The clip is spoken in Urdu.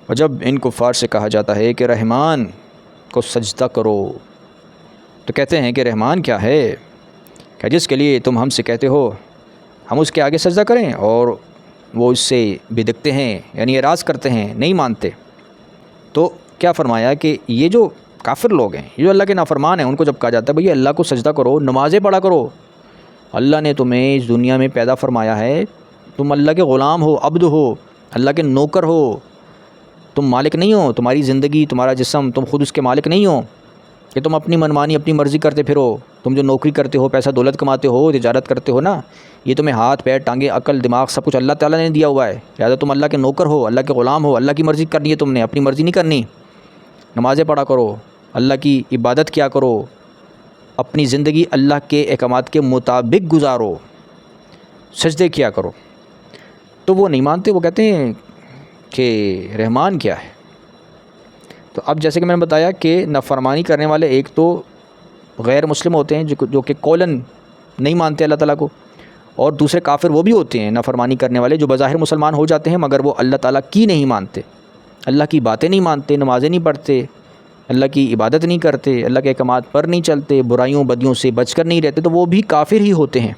اور جب ان کفار سے کہا جاتا ہے کہ رحمان کو سجدہ کرو تو کہتے ہیں کہ رحمان کیا ہے کہ جس کے لیے تم ہم سے کہتے ہو ہم اس کے آگے سجدہ کریں، اور وہ اس سے بدکتے ہیں، یعنی اعراض کرتے ہیں، نہیں مانتے۔ تو کیا فرمایا کہ یہ جو کافر لوگ ہیں، یہ جو اللہ کے نافرمان ہیں، ان کو جب کہا جاتا ہے بھئی اللہ کو سجدہ کرو، نمازیں پڑھا کرو، اللہ نے تمہیں اس دنیا میں پیدا فرمایا ہے، تم اللہ کے غلام ہو، عبد ہو، اللہ کے نوکر ہو، تم مالک نہیں ہو، تمہاری زندگی، تمہارا جسم، تم خود اس کے مالک نہیں ہو کہ تم اپنی منمانی اپنی مرضی کرتے پھرو۔ تم جو نوکری کرتے ہو، پیسہ دولت کماتے ہو، تجارت کرتے ہو نا، یہ تمہیں ہاتھ پیر ٹانگیں عقل دماغ سب کچھ اللہ تعالیٰ نے دیا ہوا ہے، لہٰذا تم اللہ کے نوکر ہو، اللہ کے غلام ہو، اللہ کی مرضی کرنی ہے تم نے، اپنی مرضی نہیں کرنی۔ نمازیں پڑھا کرو، اللہ کی عبادت کیا کرو، اپنی زندگی اللہ کے احکامات کے مطابق گزارو، سجدے کیا کرو۔ تو وہ نہیں مانتے، وہ کہتے ہیں کہ رحمان کیا ہے۔ تو اب جیسے کہ میں نے بتایا کہ نافرمانی کرنے والے ایک تو غیر مسلم ہوتے ہیں جو کہ قولاً نہیں مانتے اللہ تعالیٰ کو، اور دوسرے کافر وہ بھی ہوتے ہیں نافرمانی کرنے والے جو بظاہر مسلمان ہو جاتے ہیں مگر وہ اللہ تعالیٰ کی نہیں مانتے، اللہ کی باتیں نہیں مانتے، نمازیں نہیں پڑھتے، اللہ کی عبادت نہیں کرتے، اللہ کے احکامات پر نہیں چلتے، برائیوں بدیوں سے بچ کر نہیں رہتے، تو وہ بھی کافر ہی ہوتے ہیں۔